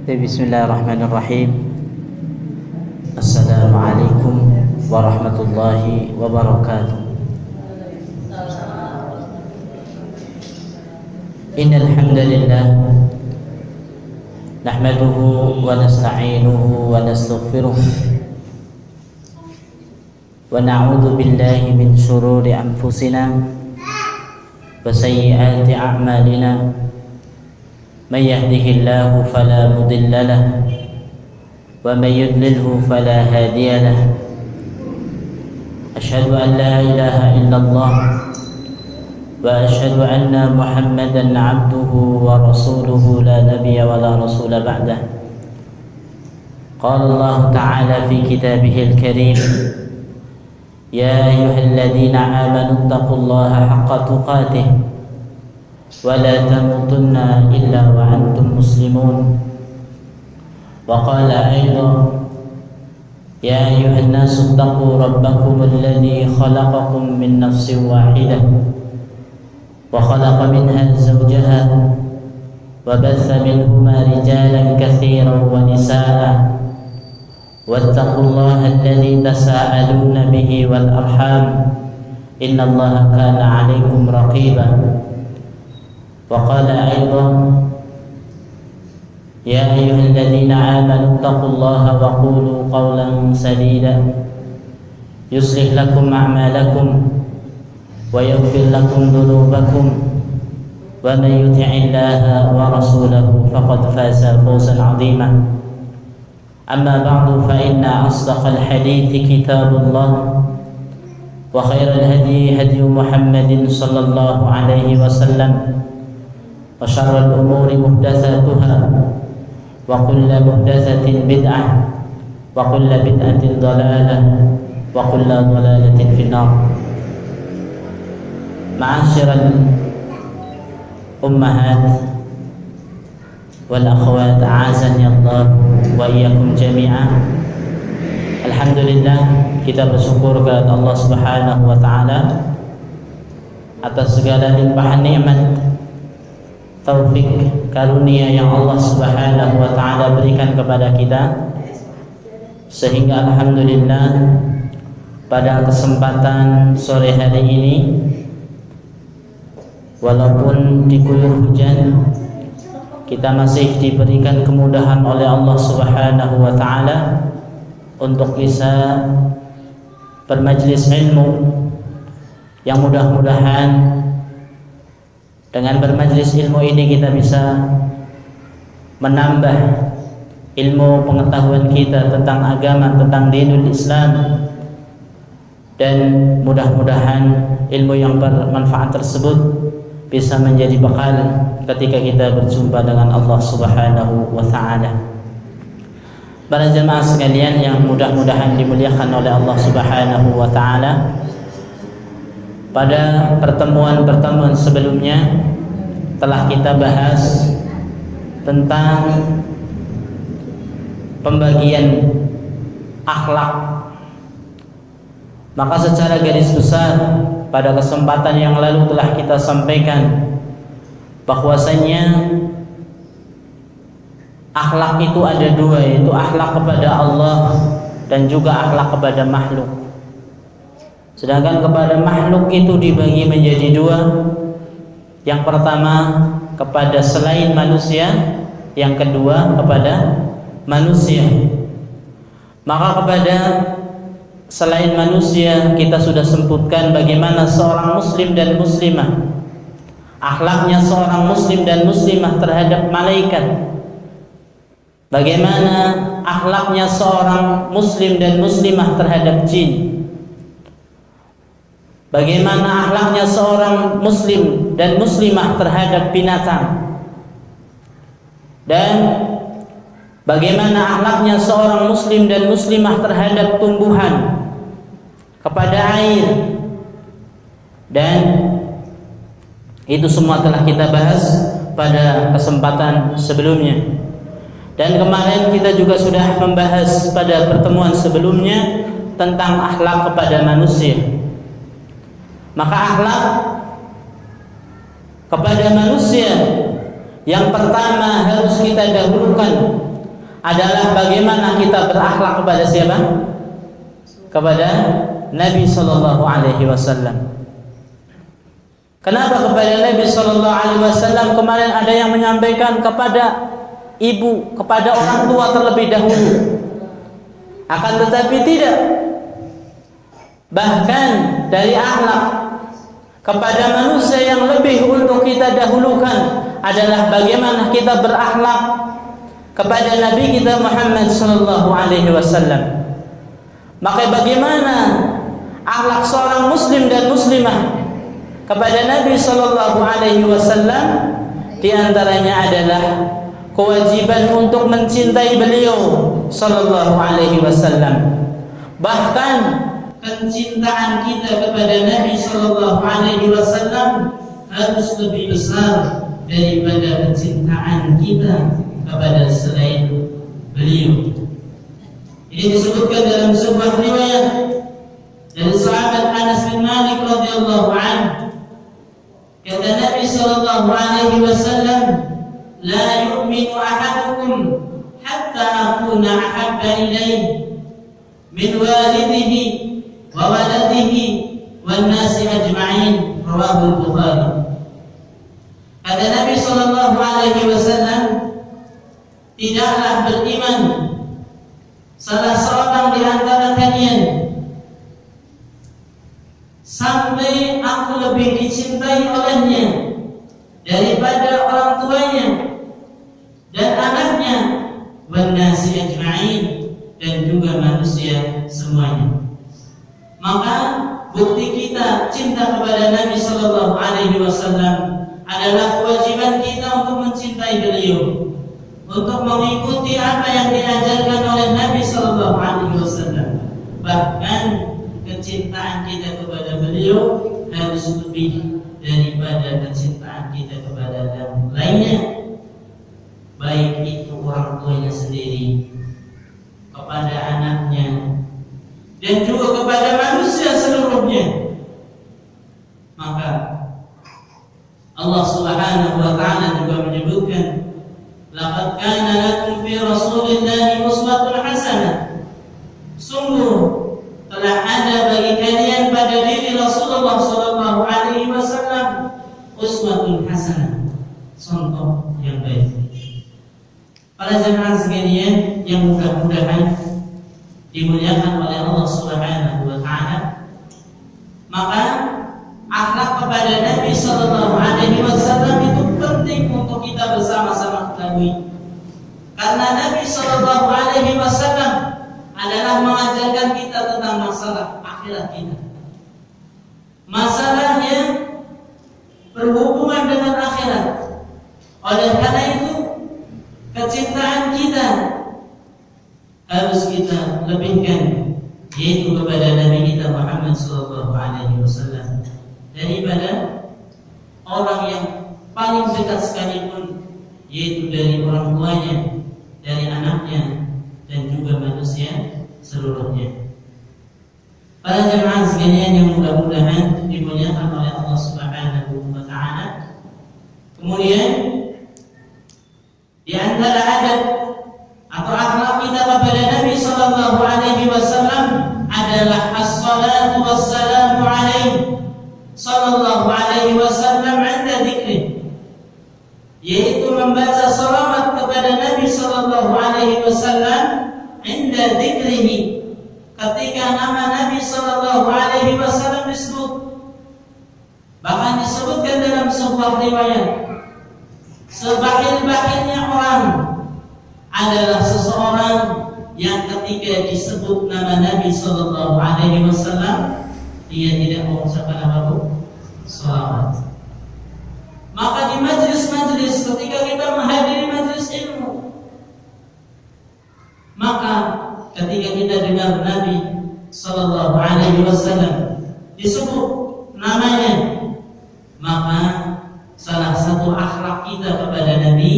Bismillahirrahmanirrahim. Assalamualaikum warahmatullahi wabarakatuh. Innal hamdalillah nahmaduhu wa nasta'inuhu wa nastaghfiruh wa na'udzu billahi min shururi anfusina wa sayyiati a'malina. من يهده الله فلا مضل له ومن يضلله فلا هادي له أشهد أن لا إله إلا الله وأشهد أن محمدا عبده ورسوله لا نبي ولا رسول بعده. قال الله تعالى في كتابه الكريم يا أيها الذين آمنوا اتقوا الله حق تقاته ولا تموتن إلا وأنتم مسلمون. وقال أيضا يا أيها الناس اتقوا ربكم الذي خلقكم من نفس واحدة وخلق منها زوجها وبث منهما رجالا كثيرا ونساء واتقوا الله الذي تساءلون به والأرحام إن الله كان عليكم رقيبا. وقال أيضا يا أيها الذين آمنوا اتقوا الله وقولوا قولا سديدا يصلح لكم أعمالكم ويغفر لكم ذنوبكم ومن يطع الله ورسوله فقد فاز فوزا عظيما. أما بعد فإن أصدق الحديث كتاب الله وخير الهدي هدي محمد صلى الله عليه وسلم وشر الأمور محدثاتها وكل محدثة بدعة وكل بدعة ضلالة وكل ضلالة في النار. معاشر الأمهات والأخوات أعزني الله وإياكم جميعا. Alhamdulillah, kita bersyukur kepada Allah Subhanahu wa taala atas segala limpahan nikmat, taufik, karunia yang Allah Subhanahu wa taala berikan kepada kita, sehingga alhamdulillah pada kesempatan sore hari ini walaupun diguyur hujan, kita masih diberikan kemudahan oleh Allah Subhanahu wa taala untuk bisa bermajlis ilmu yang mudah-mudahan dengan bermajlis ilmu ini kita bisa menambah ilmu pengetahuan kita tentang agama, tentang dinul Islam, dan mudah-mudahan ilmu yang bermanfaat tersebut bisa menjadi bekal ketika kita berjumpa dengan Allah Subhanahu wa taala. Para jemaah sekalian yang mudah-mudahan dimuliakan oleh Allah Subhanahu wa taala, pada pertemuan-pertemuan sebelumnya telah kita bahas tentang pembagian akhlak. Maka secara garis besar pada kesempatan yang lalu telah kita sampaikan bahwasanya akhlak itu ada dua, yaitu akhlak kepada Allah dan juga akhlak kepada makhluk. Sedangkan kepada makhluk itu dibagi menjadi dua. Yang pertama kepada selain manusia, yang kedua kepada manusia. Maka kepada selain manusia kita sudah sebutkan bagaimana seorang muslim dan muslimah, akhlaknya seorang muslim dan muslimah terhadap malaikat, bagaimana akhlaknya seorang muslim dan muslimah terhadap jin, bagaimana akhlaknya seorang muslim dan muslimah terhadap binatang, dan bagaimana akhlaknya seorang muslim dan muslimah terhadap tumbuhan, kepada air. Dan itu semua telah kita bahas pada kesempatan sebelumnya. Dan kemarin kita juga sudah membahas pada pertemuan sebelumnya tentang akhlak kepada manusia. Maka akhlak kepada manusia yang pertama harus kita dahulukan adalah bagaimana kita berakhlak kepada siapa? Kepada Nabi sallallahu alaihi wasallam. Kenapa kepada Nabi sallallahu alaihi wasallam? Kemarin ada yang menyampaikan kepada ibu, kepada orang tua terlebih dahulu. Akan tetapi tidak. Bahkan dari akhlak kepada manusia yang lebih untuk kita dahulukan adalah bagaimana kita berakhlak kepada Nabi kita Muhammad sallallahu alaihi wasallam. Maka bagaimana akhlak seorang muslim dan muslimah kepada Nabi sallallahu alaihi wasallam, di antaranya adalah kewajiban untuk mencintai beliau sallallahu alaihi wasallam. Bahkan kecintaan kita kepada Nabi sallallahu alaihi wasallam harus lebih besar daripada kecintaan kita kepada selain beliau. Ini disebutkan dalam sebuah riwayat dari sahabat Anas bin Malik radhiyallahu anhu. Kata Nabi sallallahu alaihi wasallam, "La yu'minu ahadukum hatta akuna ahabba ilayhi min walidihi wa waladihi wan nasi ajma'in." Rawahu Bukhari. Kata Nabi sallallahu alaihi wasallam, tidaklah beriman salah seorang di antara kalian sampai aku lebih dicintai olehnya daripada orang tuanya dan anaknya, wan nasi ajma'in, dan juga manusia semuanya. Maka bukti kita cinta kepada Nabi sallallahu alaihi wasallam adalah kewajiban kita untuk mencintai beliau, untuk mengikuti apa yang diajarkan oleh Nabi sallallahu alaihi wasallam. Bahkan kecintaan kita kepada beliau harus lebih daripada kecintaan kita kepada yang lainnya, baik itu orang tuanya sendiri, kepada anaknya, dan juga kepada manusia seluruhnya. Maka Allah Subhanahu wa taala juga menyebutkan, "Laqad kana lakum fi Rasulillahi uswatun hasanah." Sungguh telah ada bagi kalian pada diri Rasulullah sallallahu alaihi wasallam uswatun hasanah, contoh yang baik. Para jemaah sekalian yang mudah-mudahan dimuliakan oleh Allah Subhanahu wa taala, maka akhlak kepada Nabi sallallahu alaihi wasallam itu penting untuk kita bersama-sama ketahui. Karena Nabi sallallahu alaihi wasallam adalah mengajarkan kita tentang masalah akhirat kita. Masalah yang berhubungan dengan akhirat. Oleh karena itu, kecintaan kita harus kita lebihkan, yaitu kepada Nabi kita Muhammad sallallahu alaihi wasallam, daripada orang yang paling dekat sekalipun, yaitu dari orang tuanya, dari anaknya, dan juga manusia seluruhnya. Para jemaah sekalian yang mudah-mudahan dimuliakan oleh Allah Subhanahu wa taala. Kemudian di antara adab atau akhlak kita kepada Nabi sallallahu alaihi wasallam adalah as-salatu wassalamu alaihi sallallahu alaihi wasallam 'inda dzikri, yaitu membaca salawat kepada Nabi sallallahu alaihi wasallam 'inda dzikrihi, ketika nama Nabi sallallahu alaihi wasallam disebut. Bahkan disebutkan dalam sebuah riwayat, sebakhil-bakhilnya orang adalah seseorang yang ketika disebut nama Nabi sallallahu alaihi wasallam dia tidak mengucapkan apa-apa, salawat. Maka di majlis-majlis ketika kita menghadiri majlis ilmu, maka ketika kita dengar Nabi sallallahu alaihi wasallam disebut namanya, maka salah satu akhlak kita kepada Nabi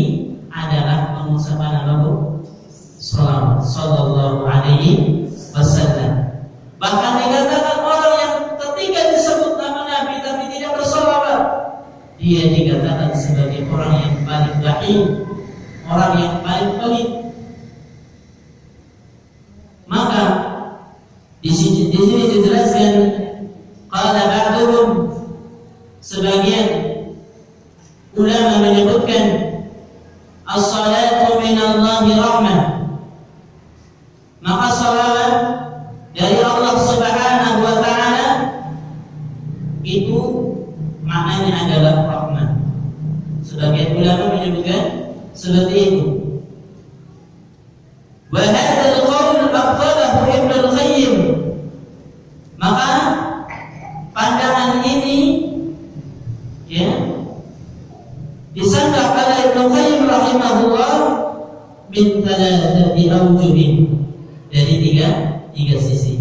adalah mengucapkan apa? Salawat sallallahu alaihi wasallam. Bahkan dikatakan orang yang ketika disebut nama Nabi tapi tidak bersalawat, dia dikatakan sebagai orang yang paling bakhil, orang yang paling pelit. Di sini dijelaskan qala ba'duhum, sebagian ulama menyebutkan as-salatu minallahi rahmah, maka salawat dari Allah Subhanahu wa taala itu maknanya adalah rahmah. Sebagian ulama menyebutkan seperti itu. Wa hadzal qaul aqalahu Ibnu Qayyim, maka pandangan ini ya disanggah oleh Ibnu Qayyim rahimahullah min thalathati awjuhin, dari tiga sisi.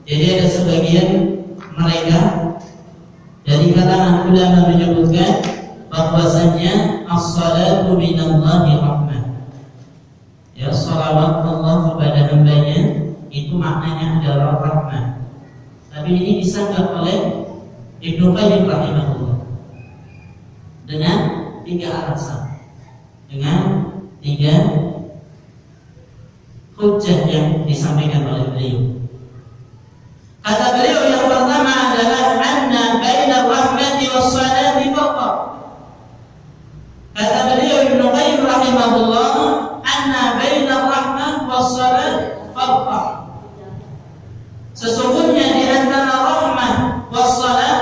Jadi ada sebagian mereka dari kalangan ulama menyebutkan bahwasanya as-salatu minallahi rahmah, ya salawat Allah kepada hambanya itu maknanya adalah rahmah. Tapi ini disanggah oleh Ibnu Qayyim rahimahullah dengan tiga alasan, dengan tiga hujjah yang disampaikan oleh beliau. Kata beliau yang pertama adalah anna baina rahmati was-salati farqa. Kata beliau Ibnu Qayyim rahimahullah, anna baina rahmah was-salat farqa. Sesungguhnya di antara rahmah was-salat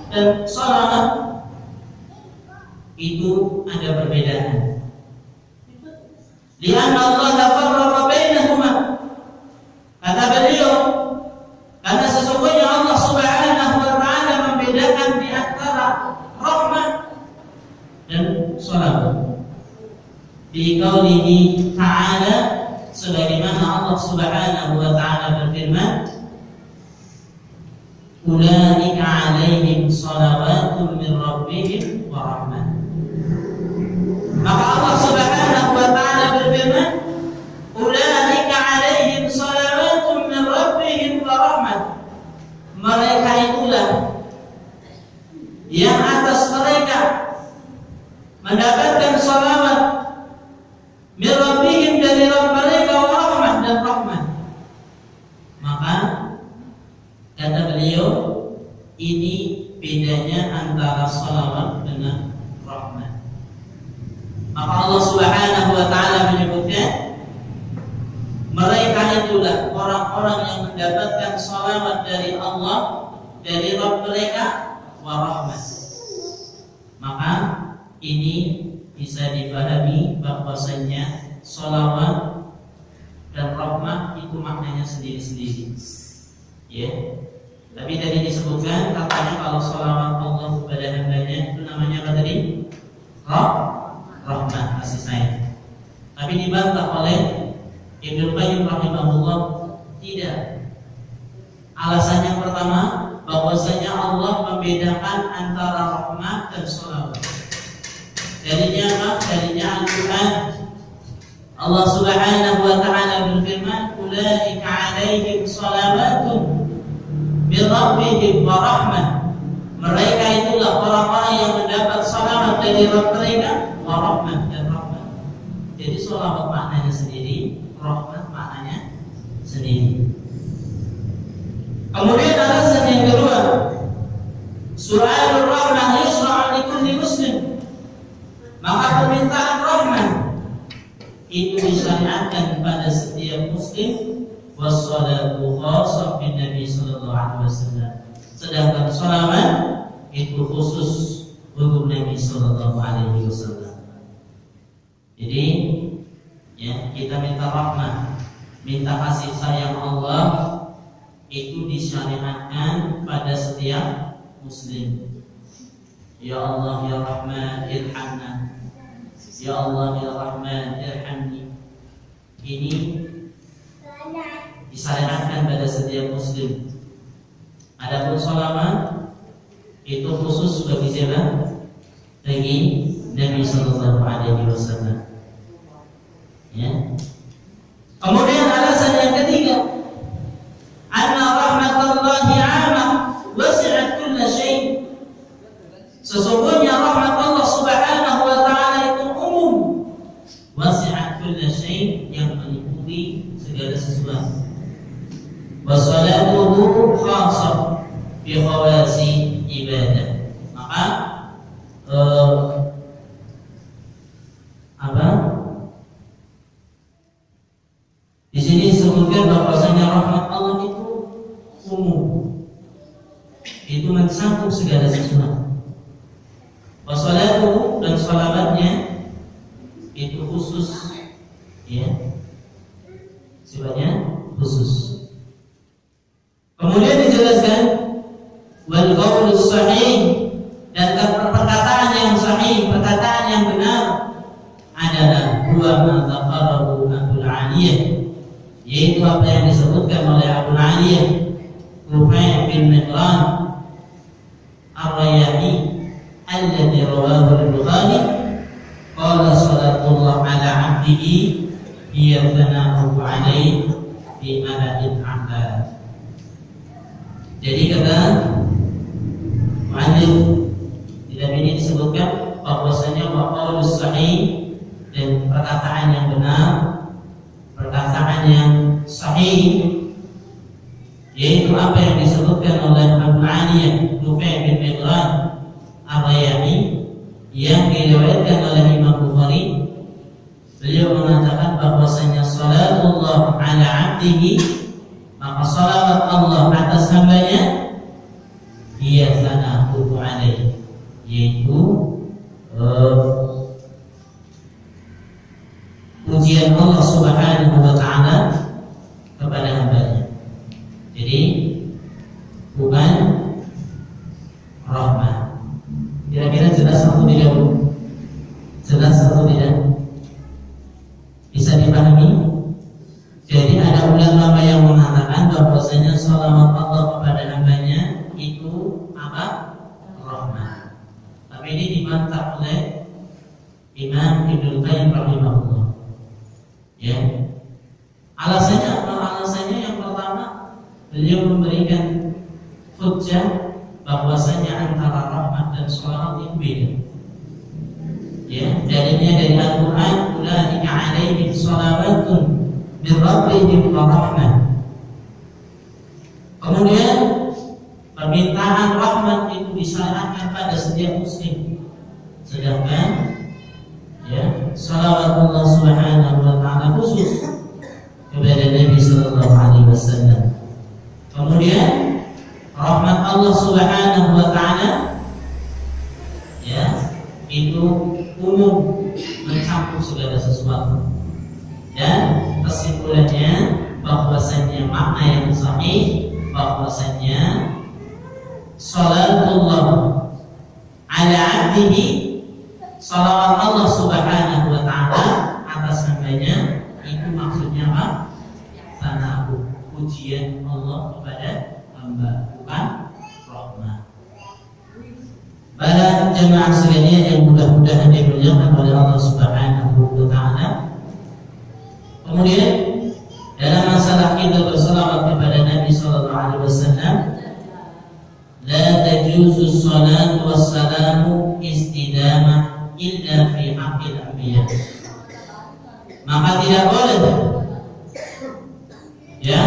dan salat itu ada perbedaan. Lianna Allah farraqa bainahuma. Kata beliau, karena sesungguhnya Allah Subhanahu wa taala membedakan di antara rahmat dan salat. Di qaulihi ta'ala, sebagaimana Allah Subhanahu wa taala berfirman, ulaika 'alaihim shalawatun min rabbihim wa rahmah. Maka Allah Subhanahu wa taala berfirman, ulaika 'alaihim shalawatun min rabbihim wa rahmah. Mereka itulah yang atas mereka mendapatkan salawat min rabbihim, dari Rabb mereka, wa rahmah, dan rahmat. Maka kata beliau, ini bedanya antara salawat dengan rahmat. Maka Allah Subhanahu wa taala menyebutkan mereka itulah orang-orang yang mendapatkan salawat dari Allah, dari Rabb mereka, wa rahmat. Maka ini bisa dipahami bahwasanya salawat dan rahmat itu maknanya sendiri-sendiri. Ya. Tapi tadi disebutkan katanya kalau salawat Allah kepada hambanya itu namanya apa tadi? Rahmat, kasih sayang. Tapi dibantah oleh Ibnu Qayyim rahimahullah, tidak. Alasan yang pertama, bahwasanya Allah membedakan antara rahmat dan salawat. Dalilnya apa? Dalilnya Al-Quran. Allah Subhanahu wa taala berfirman, ulaika 'alaihim shalawatun min rabbihim wa rahmah. Mereka itulah orang-orang yang mendapat salawat dari Rabb mereka, wa rahmah, dan rahmat. Jadi salawat maknanya sendiri, rahmat maknanya sendiri. Kemudian alasan yang kedua, su'alur rahmah yusra'u li kulli muslim. Maka permintaan rahmat itu disyariatkan pada setiap muslim. Wassalatu khassah bin Nabi sallallahu alaihi wasallam. Sedangkan salawat itu khusus untuk Nabi sallallahu alaihi wasallam. Jadi ya, kita minta rahmat, minta kasih sayang Allah itu disyariatkan pada setiap muslim. Ya Allah ya Rahman irhamna, ya Allah ya Rahman irhamni. Ini disyariatkan pada setiap muslim. Adapun salawat itu khusus bagi siapa? Bagi Nabi sallallahu alaihi wasallam. Ya. Kemudian alasan yang ketiga, anna rahmatullahi 'amah wasi'at kull syai'. Sesungguhnya rahmat Allah Subhanahu wa taala itu umum, wasi'at kull syai', yang meliputi segala sesuatu. Wassalatuhu khasah bi khawasi ibadah. Maka di sini disebutkan bahwasanya rahmat Allah itu umum, itu mencakup segala sesuatu. Wassalatuhu, dan salawatnya itu khusus, ya, sifatnya khusus. Kemudian dijelaskan wal qaulus sahih, dan perkataan yang sahih, perkataan yang benar adalah huwa ma dzakarahu Abul Aliyah, yaitu apa yang disebutkan oleh Abul Aliyah Rufai' bin Mihran Ar-Rayyahi alladhi rawahu al-Bukhari qala salatullah ala 'abdihi hiya thana'uhu 'alaihi fi mala'il a'la. Jadi kata mu'allif di dalam ini disebutkan bahwasanya qaulus sahih, dan perkataan yang benar, perkataan yang sahih, yaitu apa yang disebutkan oleh Abu Aliyah Rufai' bin Mihran Ar-Rayyahi yang diriwayatkan oleh Imam Bukhari. Beliau mengatakan bahwasanya salatullah ala 'abdihi, maka salawat Allah atas hambanya, dia sana'uhu 'alaihi, yaitu pujian Allah Subhanahu wa ta'ala kepada hambanya. Jadi bukan rahmat. Kira-kira jelas atau tidak? Jelas atau tidak? Bisa dipahami? Jadi ada ulama yang mengatakan bahwasanya salawat Allah kepada hambanya itu apa? Rahmat. Tapi ini dibantah oleh Imam Ibnu Qayyim rahimahullah. Ya. Alasannya apa? Alasannya yang pertama, beliau memberikan hujjah bahwasanya antara rahmat dan salawat itu beda. Ya, dalilnya dari Al-Qur'an, ulaika 'alaihim shalawatun min rabbihim wa rahmah. Kemudian permintaan rahmat itu disyariatkan pada setiap muslim. Sedangkan ya, salawat Allah Subhanahu wa ta'ala khusus kepada Nabi sallallahu alaihi wasallam. Kemudian rahmat Allah Subhanahu wa ta'ala, ya, itu umum, mencakup segala sesuatu. Dan kesimpulannya bahwasanya makna yang sahih bahwasanya salatullah ala 'abdihi, salawat Allah Subhanahu wa ta'ala atas hambanya, itu maksudnya apa? Sana'u, pujian Allah kepada hamba, bukan rahmat. Para jemaah sekalian yang mudah-mudahan dimuliakan oleh Allah Subhanahu wa ta'ala. Kemudian dalam masalah kita bersalawat kepada Nabi sallallahu alaihi wasallam, la tajuzu salatu wassalamu istidamah illa fi haqqil anbiya. Maka tidak boleh, ya,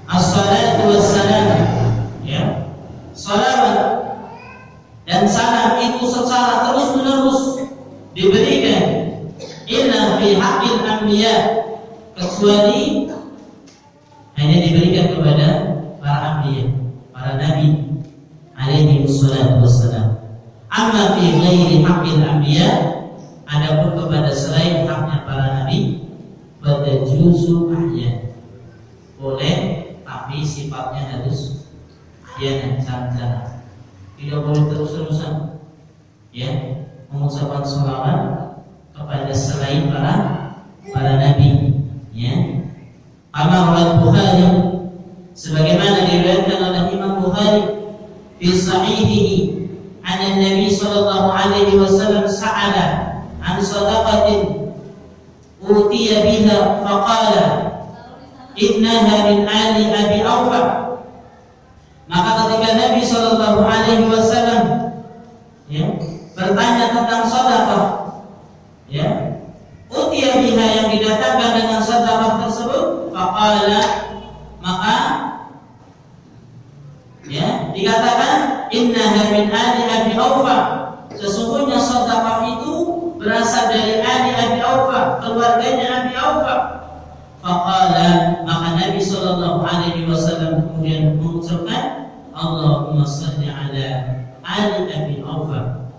as-salatu wassalam, ya, salawat dan salam itu secara terus-menerus diberikan illa fi haqqil anbiya, kecuali hanya diberikan kepada para anbiya, para nabi alaihi wassalatu wassalam. Amma fi ghairi haqqil anbiya, adapun kepada selain haknya para nabi, pada juzu ahyan, boleh, tapi sifatnya harus ahyan, jarang-jarang. Tidak boleh terus-terusan, ya, mengucapkan salawat kepada selain para nabi, ya. Amar al-Bukhari, sebagaimana diriwayatkan oleh Imam Bukhari fi sahihihi, an Nabi sallallahu alaihi wasallam sa'ala an sadaqatin utiya biha faqala innaha min ali abi Aufa. Maka ketika Nabi sallallahu alaihi wasallam, ya, bertanya tentang sedekah, ya, utiya biha, yang didatangkan dengan sedekah tersebut, faqala, maka Nabi Shallallahu Alaihi Wasallam kemudian mengucapkan Allahumma salli ala ali Abi Aufa.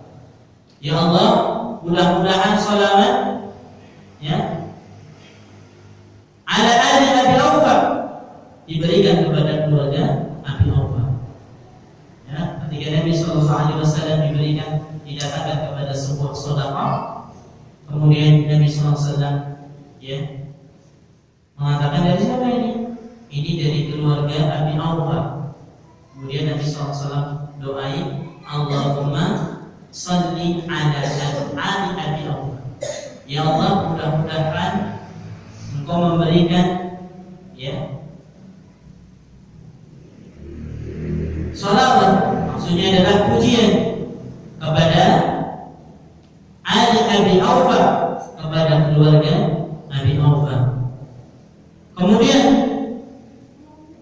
Ya Allah, mudah-mudahan salawat ya ala ali Abi Aufa diberikan kepada keluarga Abi Aufa. Ya, ketika Nabi Shallallahu Alaihi Wasallam didapatkan kepada sebuah sedekah, kemudian Nabi Shallallahu Alaihi Wasallam ya mengatakan, dari siapa ini? Ini dari keluarga Abi Aufa. Kemudian Nabi SAW doai, Allahumma salli ala ali Abi Aufa. Ya Allah, mudah-mudahan Engkau memberikan ya salawat, maksudnya adalah pujian kepada ali Abi Aufa, kepada keluarga Abi Aufa. Kemudian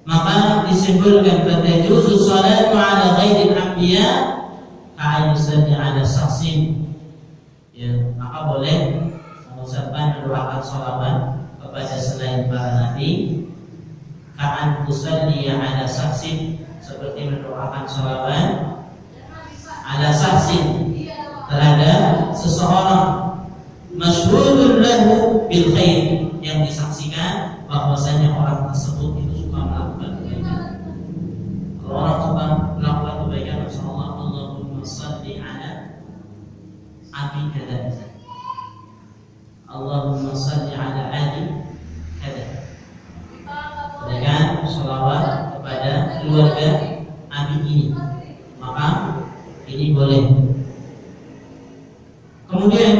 maka disimpulkan fatajuzu salatu ala ghairil anbiya ka'ayusalli ala saksin. Ya, maka boleh mengucapkan mendoakan salawat kepada selain para nabi, ka'an usalli ala saksin, seperti mendoakan salawat ala saksin terhadap seseorang masyhurun lahu bil khair, yang disaksikan bahwasanya orang tersebut itu suka melakukan kebaikan. Kalau orang suka melakukan kebaikan, insyaallah Allahumma shalli ala abi kada, Allahumma shalli ala ali kada, dengan sholawat kepada keluarga abi ini, maka ini boleh. Kemudian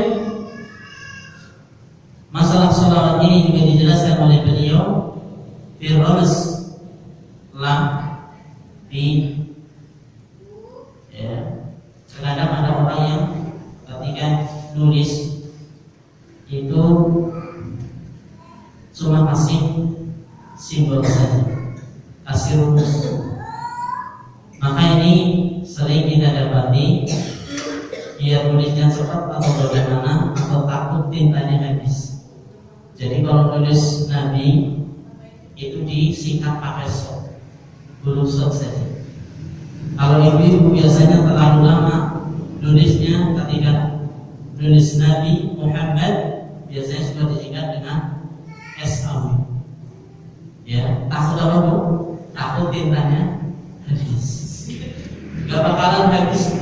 masalah sholawat ini juga dijelaskan oleh beliau Firdaus lam di ya, terkadang ada orang yang ketika nulis itu cuma kasih simbol saja, kasih rumus. Maka ini sering kita dapati, dia tulisnya cepat atau bagaimana, atau takut tintanya habis. Jadi kalau tulis Nabi itu disingkat pakai sok, huruf sok saja. Kalau ibu-ibu biasanya terlalu lama nulisnya, ketika nulis Nabi Muhammad biasanya sudah disingkat dengan SAW. Ya, takut apa bu? Takut tintanya habis. Gak bakalan habis.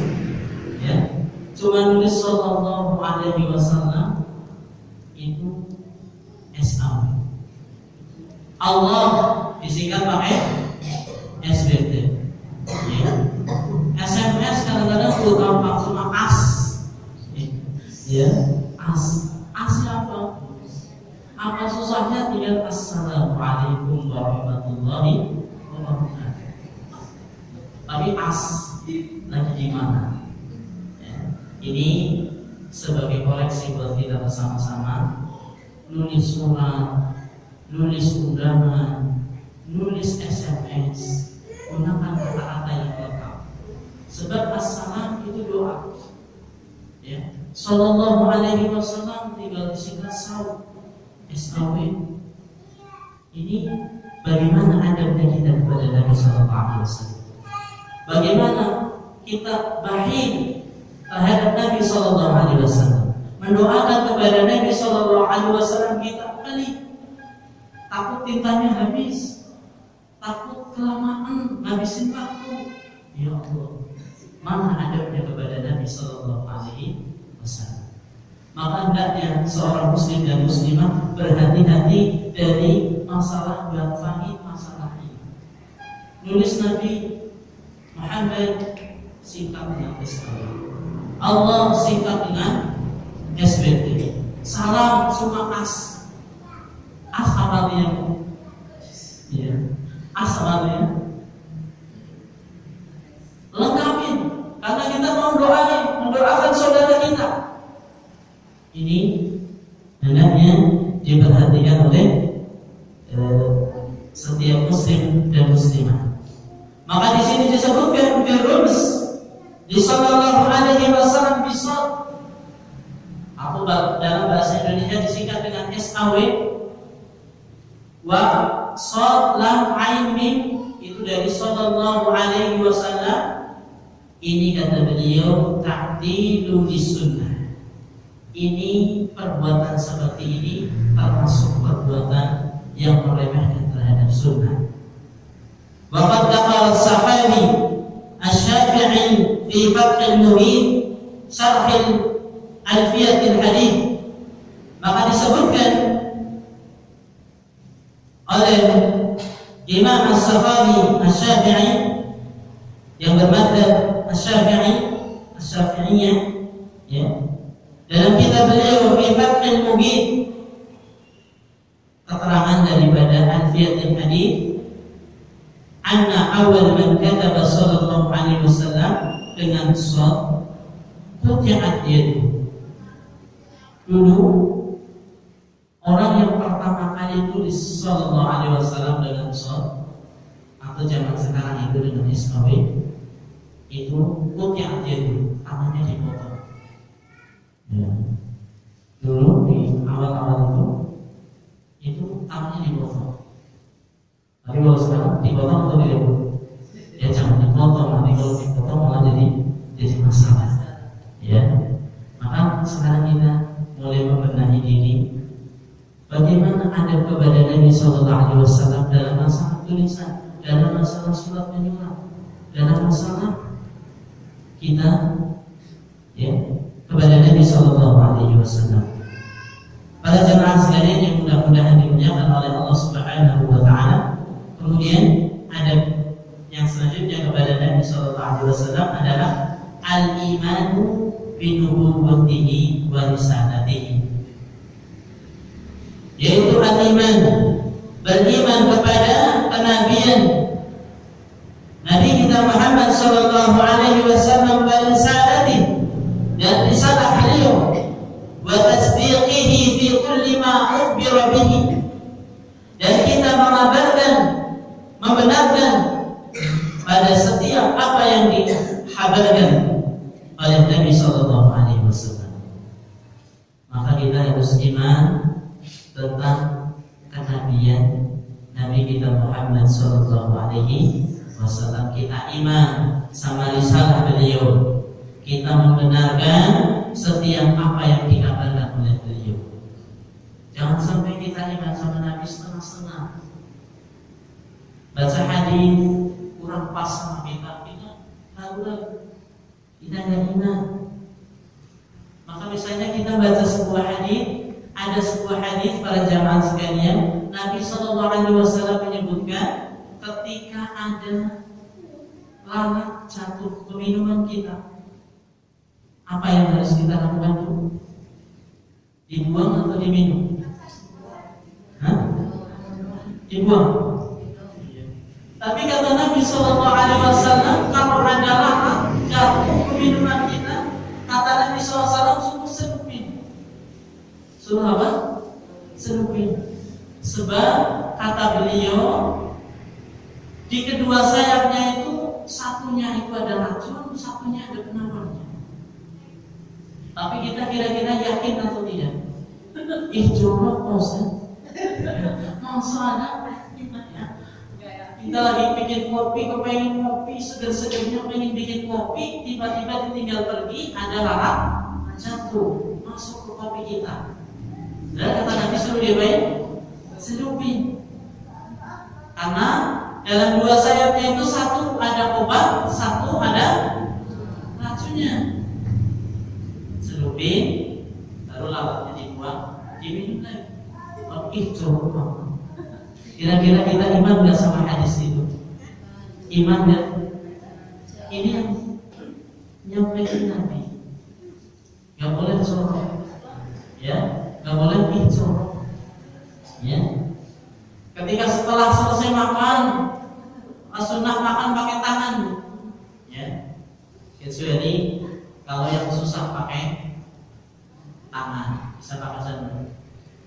Ya, cuma nulis Sallallahu Alaihi Wasallam itu SAW. Allah disingkat pakai SBT. Ya. SMS kadang-kadang gampang, cuma as. Ya, as. Asnya apa? Apa susahnya? Tinggal Assalamualaikum warahmatullahi wabarakatuh. Tapi as lagi di mana? Ya. Ini sebagai koleksi buat kita bersama-sama. Nulis surat, nulis undangan, nulis SMS, gunakan kata-kata yang lengkap. Sebab assalam itu doa. Ya. Sallallahu Alaihi Wasallam tinggal disingkat SAW. Ini bagaimana adabnya kita kepada Nabi Sallallahu Alaihi Wasallam? Bagaimana kita baik terhadap Nabi Sallallahu Alaihi Wasallam? Mendoakan kepada Nabi Sallallahu Alaihi Wasallam kita pelit, takut tintanya habis, takut kelamaan ngabisin waktu. Ya Allah, mana adabnya kepada Nabi Sallallahu Alaihi Wasallam? Maka hendaknya seorang muslim dan muslimah berhati-hati dari masalah gampangin masalah ini. Nulis Nabi Muhammad singkat dengan SBT, Allah singkat dengan SBT, salam cuma as apa artinya? Ya, as apa artinya? Lengkapin, karena kita mau mendoakan saudara kita. Ini hendaknya diperhatikan oleh setiap muslim dan muslimah. Maka di sini disebutkan firdaus di Sallallahu Alaihi Wasallam bisad, atau dalam bahasa Indonesia disingkat dengan SAW. wa shad lam ain mim itu dari sallallahu alaihi wasallam. Ini kata beliau ta'dilu lisunnah. Ini perbuatan seperti ini termasuk perbuatan yang meremehkan terhadap sunnah. Wa qad dhakara as-sahabi asy-Syafi'i fi Fath al-Muhit syarh al-Alfiyah al-Hadith. Maka disebutkan oleh Imam As-Sakhawi Asy-Syafi'i yang bermadzhab Asy-Syafi'iyah, ya, dalam kitab beliau fi Fath al-Muhit, keterangan daripada Alfiyatul Hadits, anna awal man kataba sallallahu alaihi wasallam dengan shad quti'at yadu. Dulu orang yang pertama kali tulis sallallahu alaihi wasallam dengan shad atau zaman sekarang itu dengan ismawi, itu quti'at yadu, tangannya dipotong. Ya. Dulu di awal-awal itu tangannya dipotong. Tapi kalau sekarang dipotong atau tidak? Ya jangan dipotong, nanti kalau dipotong malah jadi masalah. Ya, maka sekarang kita mulai membenahi diri. Bagaimana adab kepada Nabi Sallallahu Alaihi Wasallam dalam masalah tulisan, dalam masalah surat menyurat, dalam masalah kita, ya, kepada Nabi Sallallahu Alaihi Wasallam. Pada jemaah sekalian yang mudah-mudahan dimuliakan oleh Allah Subhanahu Wa Taala. Kemudian adab yang selanjutnya kepada Nabi Sallallahu Alaihi Wasallam adalah al-imanu bi nubuwwatihi wa risalatihi, yaitu al-iman, beriman kepada kenabian Nabi kita Muhammad Sallallahu Alaihi Wasallam wa risalatihi, dan risalah beliau, wa tasdiqihi fi kulli ma ukhbira bihi, dan kita mengabarkan, membenarkan pada setiap apa yang dikabarkan oleh Nabi Sallallahu Alaihi Wasallam. Maka kita harus iman tentang kenabian Nabi kita Muhammad Sallallahu Alaihi Wasallam. Kita iman sama risalah beliau. Kita membenarkan setiap apa yang dikabarkan oleh beliau. Jangan sampai kita iman sama Nabi setengah-setengah. Baca hadis kurang pas sama kita ragu-ragu, kita nggak iman. Maka misalnya kita baca sebuah hadis, ada sebuah hadis para jamaah sekalian, Nabi Sallallahu Alaihi Wasallam menyebutkan ketika ada lalat jatuh ke minuman kita, apa yang harus kita lakukan dulu? Dibuang atau diminum? Hah? Dibuang. Tapi kata Nabi Sallallahu Alaihi Wasallam, kalau ada lalat jatuh ke minuman kita, kata Nabi SAW, suruh serupin. Suruh apa? Serupin. Sebab kata beliau, di kedua sayapnya itu, satunya itu ada racun, satunya ada penawarnya. Tapi kita kira-kira yakin atau tidak? Jorok Ustaz. Masa ada? Kita lagi bikin kopi, kepengen kopi, seger-segernya pengen bikin kopi, tiba-tiba ditinggal pergi, ada lalat jatuh masuk ke kopi kita. Dan kata Nabi suruh dia baik, selupin. Karena dalam dua sayapnya itu satu ada obat, satu ada racunnya. Selupin, baru lalatnya dibuang, diminum lagi. Jorok. Kira-kira kita iman gak sama hadis itu? Iman gak? Ini yang nyampaikan Nabi. Gak boleh jorok, ya, gak boleh jorok, ya. Ketika setelah selesai makan, sunnah makan pakai tangan, ya. Kecuali kalau yang susah pakai tangan, bisa pakai sendok.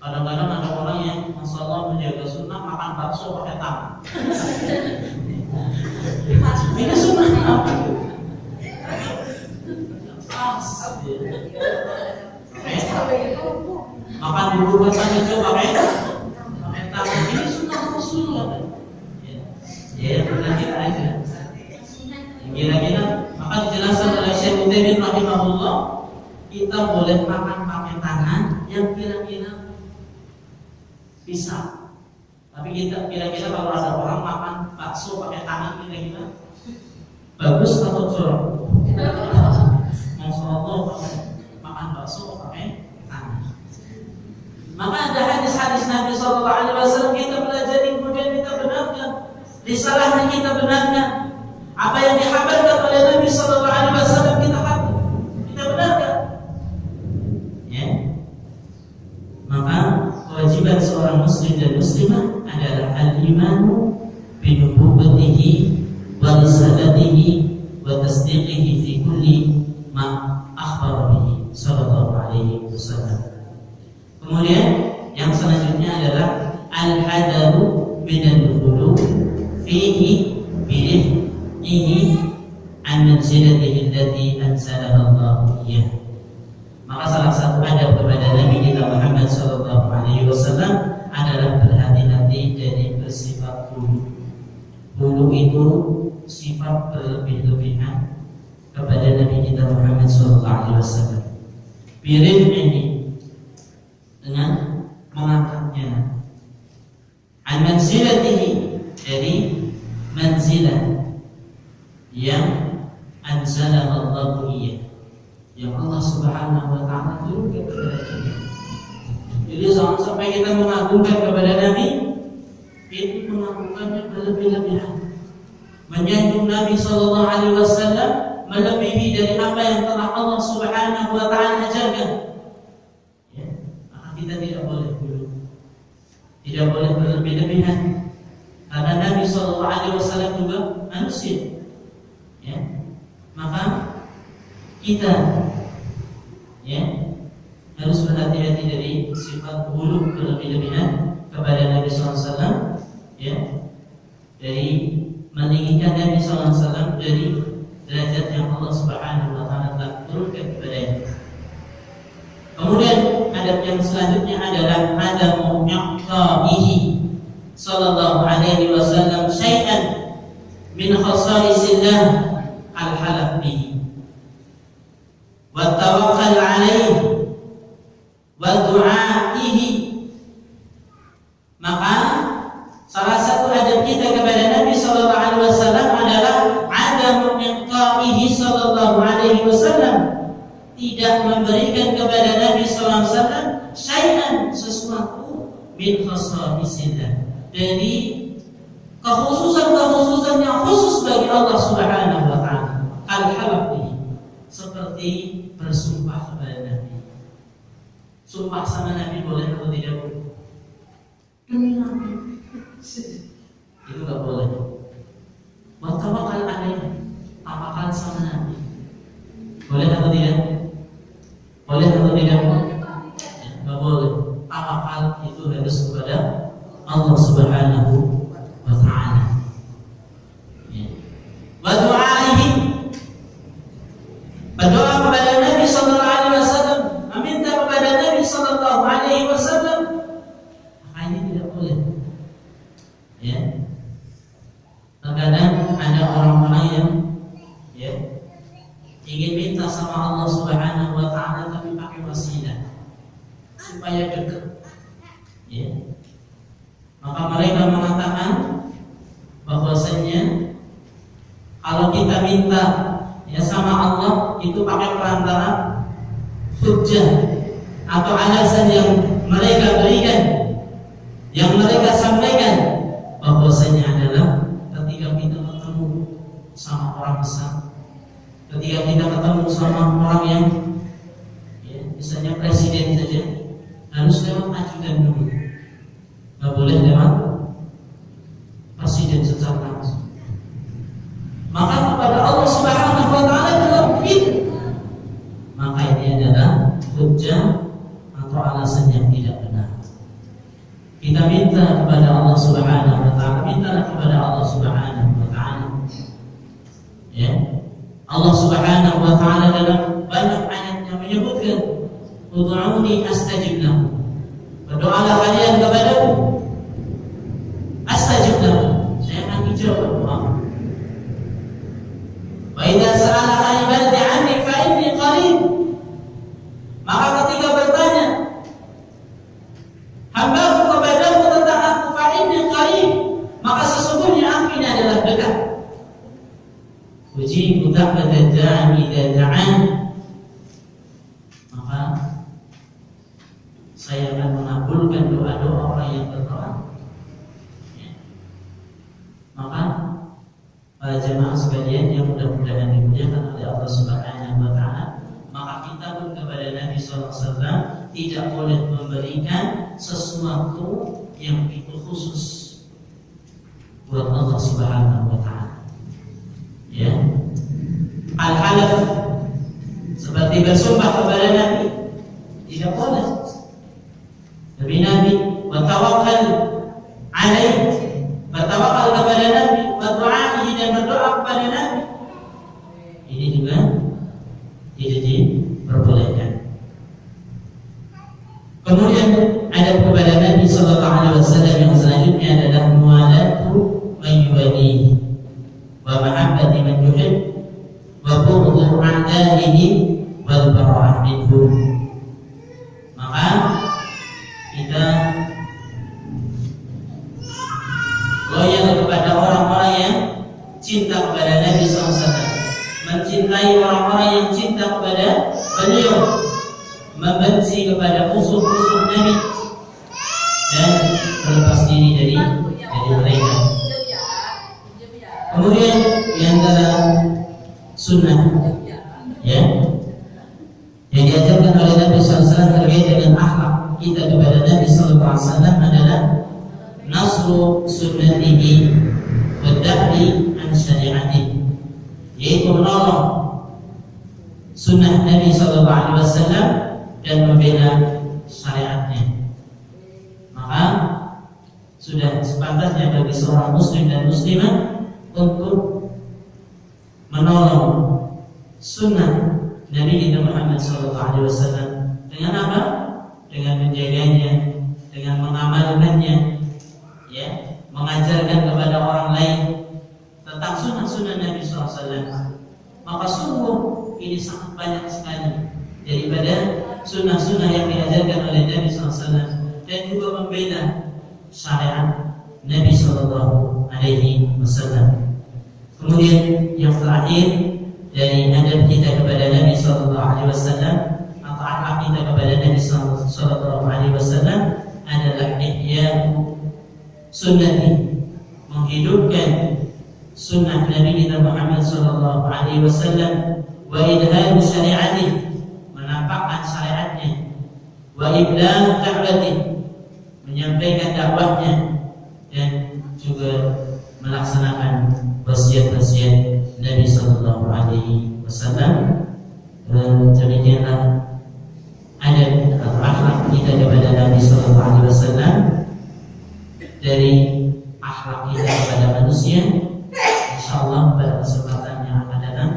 Kadang-kadang ada orang yang Masya Allah menjaga sunnah makan bakso pakai tangan. Ini sunnah apa? Makan bubur kacang hijau pakai tangan. Ini sunnah rahimahullah, kita boleh makan pakai tangan yang kira-kira bisa. Tapi kita kira-kira kalau ada orang makan bakso pakai tangan kira-kira bagus atau jorok? Masya Allah, makan bakso pakai tangan. Maka ada hadis-hadis Nabi SAW kita pelajari, kemudian kita benarkan. Risalahnya kita benarkan. Apa yang dikhabarkan oleh Nabi SAW kita benarkan. Ya. Maka kewajiban seorang muslim dan muslimah adalah al-imanu bi nubuwwatihi wa risalatihi wa tasdiqihi fi kulli ma akhbara bihi sallallahu alaihi wasallam. Kemudian yang selanjutnya adalah al-hadaru minal ghulu fihi bi'ihnihi an manzilatihi allati anzalaha Allah iyyah. Maka salah satu adab kepada Nabi kita Muhammad sallallahu alaihi wasallam adalah berhati-hati dari bersifat hulu. Hulu itu sifat berlebih-lebihan kepada Nabi kita Muhammad sallallahu alaihi wasallam. Birif ini dengan mengangkatnya. An manzilatihi, dari manzilah yang anzalaha Allah iyyah, yang Allah Subhanahu wa taala turunkan kepada kita. Jadi jangan sampai kita mengagungkan kepada Nabi, itu mengagungkannya berlebih-lebihan, menyanjung Nabi sallallahu alaihi wasallam melebihi dari apa yang telah Allah Subhanahu wa taala ajarkan. Ya, maka kita tidak boleh dulu. Tidak boleh berlebih-lebihan. Karena Nabi sallallahu alaihi wasallam juga manusia. Ya. Maka kita harus berhati-hati dari sifat hulu berlebih-lebihan kepada Nabi SAW, dari meninggikan Nabi SAW dari derajat yang Allah Subhanahu wa taala telah turunkan kepadanya. Kemudian adab yang selanjutnya adalah adamu iqta'ihi sallallahu alaihi wasallam syai'an min khasaisillah al-halaf bihi wa tawakkal alaihi wa du'aihi. Maka salah satu adab kita kepada Nabi sallallahu alaihi wasallam adalah adamu iqta'ihi sallallahu alaihi wasallam, tidak memberikan kepada Nabi sallallahu alaihi wasallam syai'an, sesuatu min khasaisillah, dari kekhususan yang khusus bagi Allah Subhanahu wa taala. Al-halaf bihi, seperti bersumpah kepada Nabi. Sumpah sama Nabi boleh atau tidak boleh? Demi Nabi, itu nggak boleh. Wa tawakkal alaihi, tawakkal sama Nabi, boleh atau tidak? Boleh atau tidak? Nggak boleh. Tawakal itu harus kepada Allah Subhanahu wa taala. Wa du'aihi, berdoa kepada Nabi sallallahu alaihi wasallam, meminta kepada Nabi sallallahu alaihi wasallam, maka ini tidak boleh. Ya. Terkadang ada orang-orang yang ingin minta sama Allah Subhanahu wa taala tapi pakai wasilah supaya dekat. Maka mereka mengatakan bahwasanya kalau kita minta sama Allah itu pakai perantara hujjah atau alasan yang mereka berikan, yang mereka sampaikan, bahwasanya adalah ketika kita ketemu sama orang besar, ketika kita ketemu sama orang yang misalnya presiden saja, harus lewat ajudan dulu, nggak boleh lewat presiden secara langsung. Maka kepada Allah Subhanahu wa taala dalam begitu, maka ini adalah hujjah atau alasan yang tidak benar. Kita minta kepada Allah Subhanahu wa taala, mintalah kepada Allah Subhanahu wa taala. Allah Subhanahu wa taala dalam banyak ayatnya menyebutkan, ud'uni astajib lakum, berdoalah kalian kepadaku, astajib lakum, saya akan ijabah doa. Wa idza sa'alaka ibadi 'anni fa inni qarib qarib. Maka ketika bertanya hamba-Mu kepadamu tentang aku, fa inni qarib, maka sesungguhnya aku ini adalah dekat. Ujibu da'watad da'i idza da'an, maka saya akan mengabulkan doa-doa orang yang berdoa. Maka para jemaah sekalian yang mudah-mudahan dimuliakan oleh Allah Subhanahu wa taala, maka kita pun kepada Nabi sallallahu alaihi wasallam tidak boleh memberikan sesuatu yang itu khusus buat Allah Subhanahu wa taala. Ya. Al-halaf seperti bersumpah kepada Nabi tidak boleh. Nabi wa tawakkal alaih, bertawakal kepada Nabi, berdoa dan berdoa kepada Nabi. Ini juga tidak diperbolehkan. Kemudian ada kepada Nabi sallallahu alaihi wasallam yang selanjutnya adalah mualatu man yuwali wa mahabbati man yuhib wa bughdhu a'da'ihi wal bara'ah minhum. Maka kita loyal kepada orang-orang yang cinta kepada Nabi SAW, mencintai orang-orang yang cinta kepada beliau, membenci kepada musuh-musuh Nabi, dan berlepas diri dari mereka. Kemudian yang antara sunnah ya yang diajarkan oleh Nabi SAW terkait dengan akhlak kita kepada Nabi SAW adalah nasru sunnatihi wa da'li an syari'atihi, yaitu menolong sunnah Nabi SAW dan membela syariatnya. Maka sudah sepantasnya bagi seorang muslim dan muslimah untuk menolong sunnah Nabi kita Muhammad SAW. Dengan apa? Dengan menjaganya, dengan mengamalkannya, ya, mengajarkan kepada orang lain tentang sunnah-sunnah Nabi SAW. Maka sungguh ini sangat banyak sekali daripada sunnah-sunnah yang diajarkan oleh Nabi SAW, dan juga membela syariat Nabi SAW. Kemudian yang terakhir dari adab kita kepada Nabi SAW atau akhlak kita kepada Nabi SAW adalah ihya'u sunnati, menghidupkan sunnah Nabi kita Muhammad SAW, wa idharu syari'atih, menampakkan syariatnya, wa iblan da'watih, menyampaikan dakwahnya, dan juga melaksanakan wasiat-wasiat Nabi SAW. Demikianlah adab atau akhlak kita kepada Nabi SAW. Dari akhlak kita kepada manusia, insyaallah pada kesempatan yang akan datang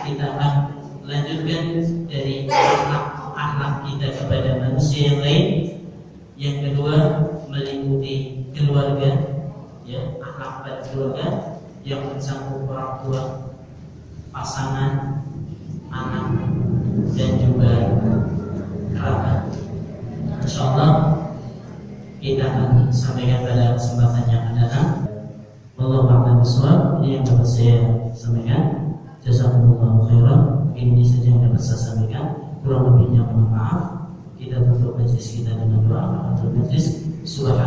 kita akan lanjutkan dari akhlak kita kepada manusia yang lain. Yang kedua meliputi keluarga, ya, akhlak pada keluarga yang mencakup orang tua, pasangan, anak, dan juga kerabat. Insyaallah kita akan sampaikan pada kesempatan yang akan datang. Wallahu a'lam bishawab. Ini yang dapat saya sampaikan. Jazakumullahu khairan. Ini saja yang dapat saya sampaikan. Kurang lebihnya mohon maaf. Kita tutup majlis kita dengan doa kafaratul majlis. Subhanallah.